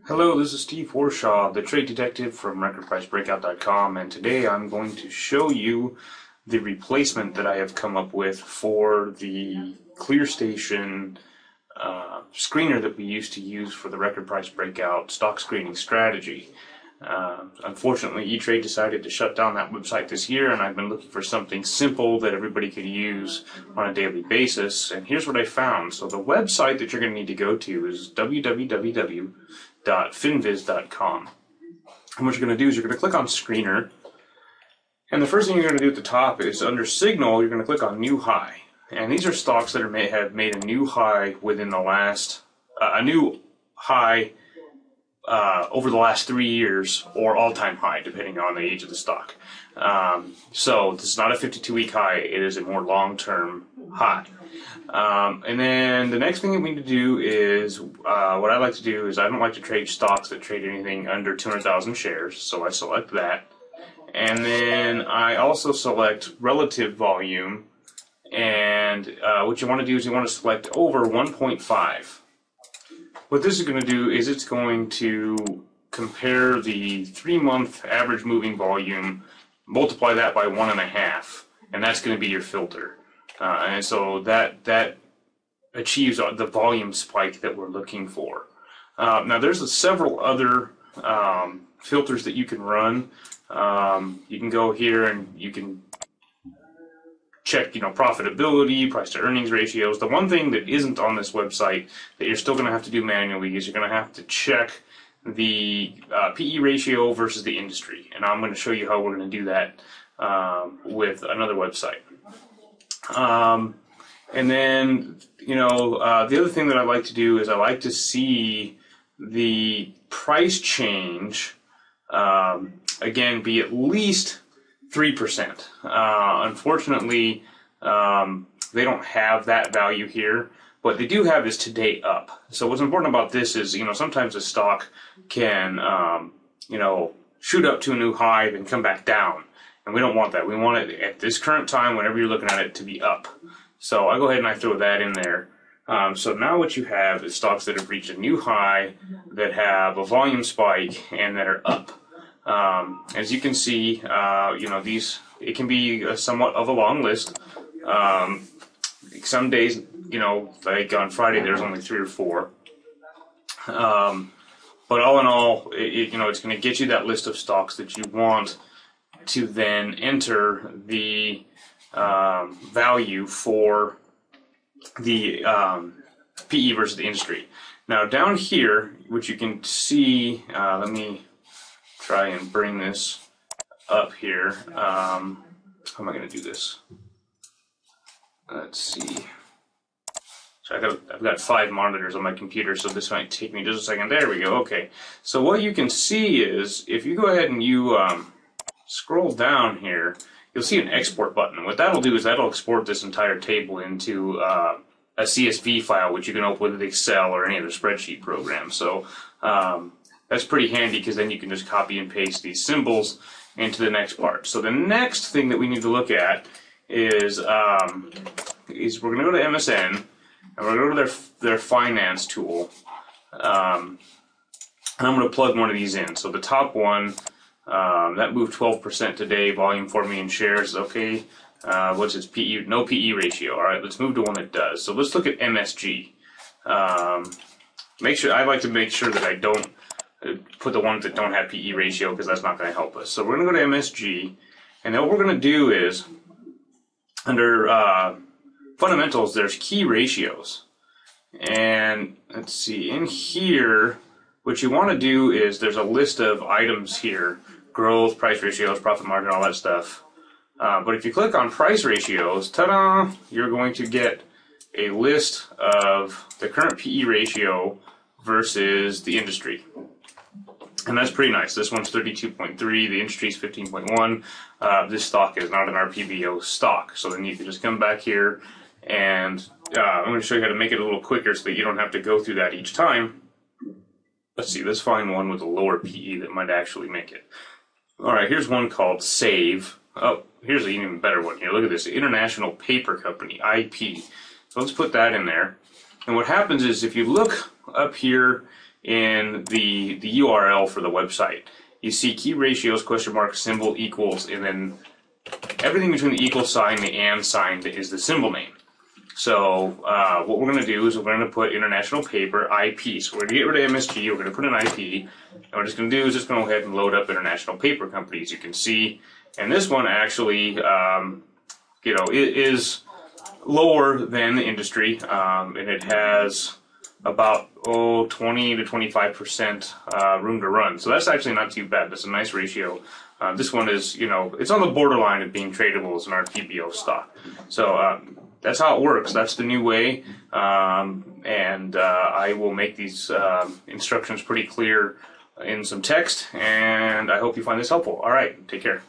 Hello, this is Steve Horshaw, the trade detective from recordpricebreakout.com, and today I'm going to show you the replacement that I have come up with for the ClearStation screener that we used to use for the record price breakout stock screening strategy. Unfortunately, E-Trade decided to shut down that website this year, and I've been looking for something simple that everybody could use on a daily basis, and here's what I found. So the website that you're going to need to go to is www.finviz.com. And what you're going to do is you're going to click on Screener, and the first thing you're going to do at the top is under Signal, you're going to click on New High. And these are stocks that have made a new high within the last, over the last 3 years, or all-time high, depending on the age of the stock. So this is not a 52-week high; it is a more long-term high. And then the next thing that we need to do is, what I like to do is I don't like to trade stocks that trade anything under 200,000 shares, so I select that. And then I also select relative volume, and what you want to do is you want to select over 1.5. What this is going to do is it's going to compare the 3-month average moving volume, multiply that by 1.5, and that's going to be your filter. And so that achieves the volume spike that we're looking for. Now there's several other filters that you can run. You can go here and you can check, profitability, price to earnings ratios. The one thing that isn't on this website that you're still going to have to do manually is you're going to have to check the PE ratio versus the industry. And I'm going to show you how we're going to do that with another website. And then, the other thing that I like to do is I like to see the price change, again, be at least 3%. Unfortunately, they don't have that value here. What they do have is today up. So what's important about this is, sometimes a stock can, shoot up to a new high and come back down. And we don't want that. We want it at this current time, whenever you're looking at it, to be up. So I go ahead and I throw that in there. So now what you have is stocks that have reached a new high, that have a volume spike, and that are up. As you can see, it can be somewhat of a long list. Some days, like on Friday, there's only 3 or 4. But all in all, it's going to get you that list of stocks that you want to then enter the value for the PE versus the industry. Now down here, which you can see, let me try and bring this up here. How am I going to do this? Let's see. So I've got 5 monitors on my computer, so this might take me just a second. There we go. Okay. So what you can see is, if you go ahead and you scroll down here, you'll see an export button. What that'll do is that'll export this entire table into a CSV file, which you can open with Excel or any other spreadsheet program. So that's pretty handy, because then you can just copy and paste these symbols into the next part. So the next thing that we need to look at is we're going to go to MSN, and we're going to go to their finance tool. And I'm going to plug one of these in. So the top one, that moved 12% today, volume 4 million shares. Okay, what's its PE? No PE ratio. All right, let's move to one that does. So let's look at MSG. I like to make sure that I don't put the ones that don't have PE ratio, because that's not going to help us. So we're going to go to MSG, and then what we're going to do is, under fundamentals, there's key ratios. And let's see, in here, what you want to do is, there's a list of items here: growth, price ratios, profit margin, all that stuff. But if you click on price ratios, ta-da, you're going to get a list of the current PE ratio versus the industry. And that's pretty nice. This one's 32.3, the industry's 15.1. This stock is not an RPBO stock. So then you can just come back here, and I'm going to show you how to make it a little quicker so that you don't have to go through that each time. Let's see, let's find one with a lower PE that might actually make it. All right, here's one called Save. Oh, here's an even better one here. Look at this, International Paper Company, IP. So let's put that in there. And what happens is if you look up here in the URL for the website, you see key ratios, question mark, symbol, equals, and then everything between the equal sign, the and sign is the symbol name. So what we're going to do is we're going to put International Paper IP. So we're going to get rid of MSG, we're going to put an IP, and what it's going to do is just go ahead and load up International Paper Company, as you can see. And this one actually, you know, it is lower than the industry, and it has about 20 to 25% room to run. So that's actually not too bad. That's a nice ratio. This one is, you know, it's on the borderline of being tradable as an RTBO stock. So that's how it works. That's the new way, and I will make these instructions pretty clear in some text, and I hope you find this helpful. All right, take care.